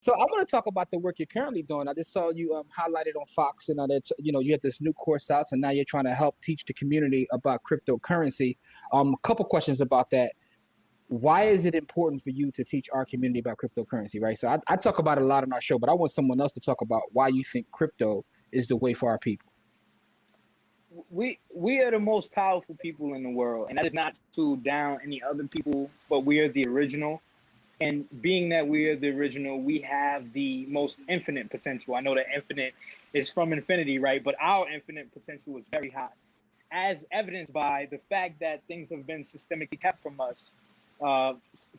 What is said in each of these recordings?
So I want to talk about the work you're currently doing. I just saw you highlighted on Fox, and that you have this new course out, and now you're trying to help teach the community about cryptocurrency. A couple questions about that. Why is it important for you to teach our community about cryptocurrency, right? So I talk about it a lot on our show, but I want someone else to talk about why you think crypto is the way for our people. We are the most powerful people in the world, and that is not to down any other people, but we are the original. And being that we are the original, we have the most infinite potential. I know that infinite is from infinity, right? But our infinite potential is very high, as evidenced by the fact that things have been systemically kept from us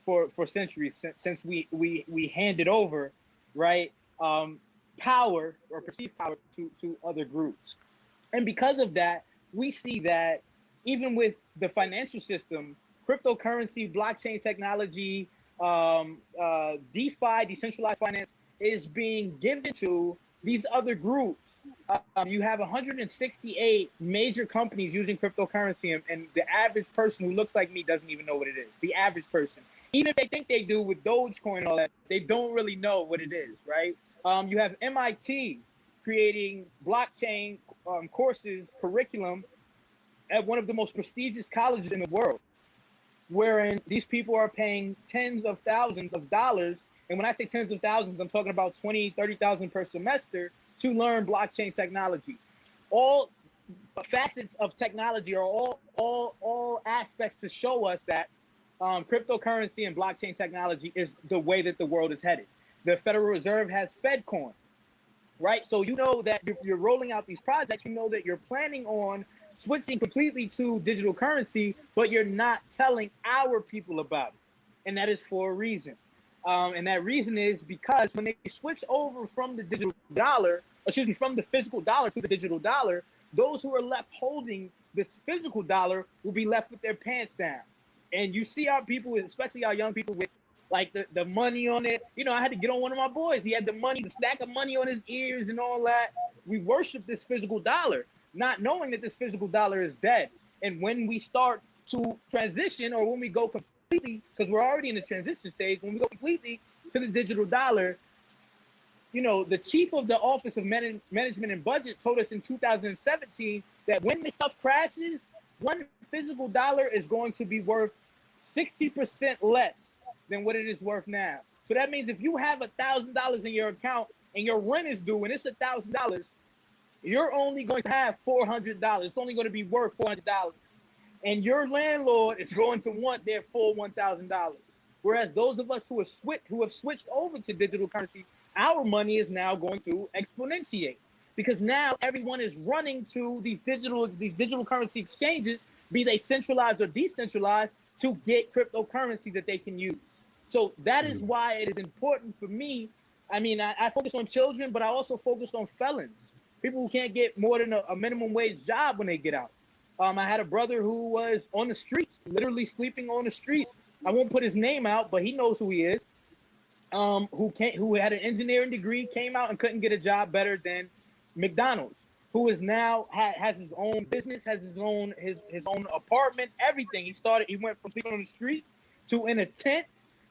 for centuries since we handed over, right, power or perceived power to other groups. And because of that, we see that even with the financial system, cryptocurrency, blockchain technology, DeFi, decentralized finance, is being given to these other groups. You have 168 major companies using cryptocurrency, and the average person who looks like me doesn't even know what it is. The average person, even if they think they do with Dogecoin and all that, they don't really know what it is, right? You have MIT creating blockchain courses, curriculum at one of the most prestigious colleges in the world, wherein these people are paying tens of thousands of dollars. And when I say tens of thousands, I'm talking about 20, 30,000 per semester to learn blockchain technology. All facets of technology are all aspects to show us that cryptocurrency and blockchain technology is the way that the world is headed. The Federal Reserve has FedCoin, right? So you know that you're rolling out these projects, you know that you're planning on switching completely to digital currency, but you're not telling our people about it. And that is for a reason. And that reason is because when they switch over from the digital dollar, from the physical dollar to the digital dollar, those who are left holding this physical dollar will be left with their pants down. And you see our people, especially our young people, with like the money on it. You know, I had to get on one of my boys. He had the money, the stack of money on his ears and all that. We worship this physical dollar, not knowing that this physical dollar is dead. And when we start to transition, or when we go completely, because we're already in the transition stage, when we go completely to the digital dollar, you know, the chief of the Office of Management and Budget told us in 2017 that when this stuff crashes, one physical dollar is going to be worth 60% less than what it is worth now. So that means if you have $1,000 in your account and your rent is due and it's $1,000, you're only going to have $400. It's only going to be worth $400. And your landlord is going to want their full $1,000. Whereas those of us who have switched over to digital currency, our money is now going to exponentiate, because now everyone is running to these digital currency exchanges, be they centralized or decentralized, to get cryptocurrency that they can use. So that is why it is important for me. I mean, I focus on children, but I also focus on felons, people who can't get more than a minimum wage job when they get out. I had a brother who was on the streets, literally sleeping on the streets. I won't put his name out, but he knows who he is. Who had an engineering degree, came out and couldn't get a job better than McDonald's. Who is now has his own business, has his own apartment, everything. He went from sleeping on the street to in a tent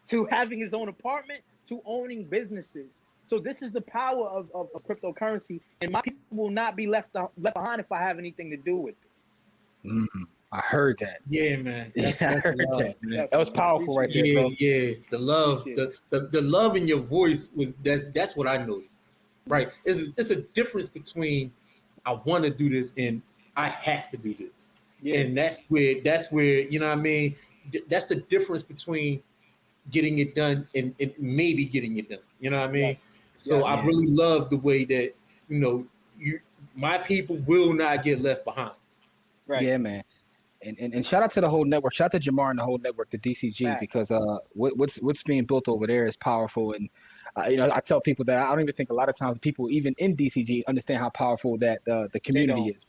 to having his own apartment to owning businesses. So this is the power of cryptocurrency, and my people will not be left behind if I have anything to do with it. I heard that. Yeah, man. That's love, man. That was powerful right there, bro. Yeah. The love, the love in your voice that's what I noticed. Right. It's a difference between I want to do this and I have to do this. Yeah. And that's where, you know what I mean? That's the difference between getting it done and maybe getting it done. You know what I mean? Yeah. So I really love the way that, you know, my people will not get left behind. Right. Yeah, man. And shout out to the whole network. Shout out to Jamar and the whole network, the DCG, because what's being built over there is powerful. And you know, I tell people that I don't even think a lot of times people even in DCG understand how powerful that the community is.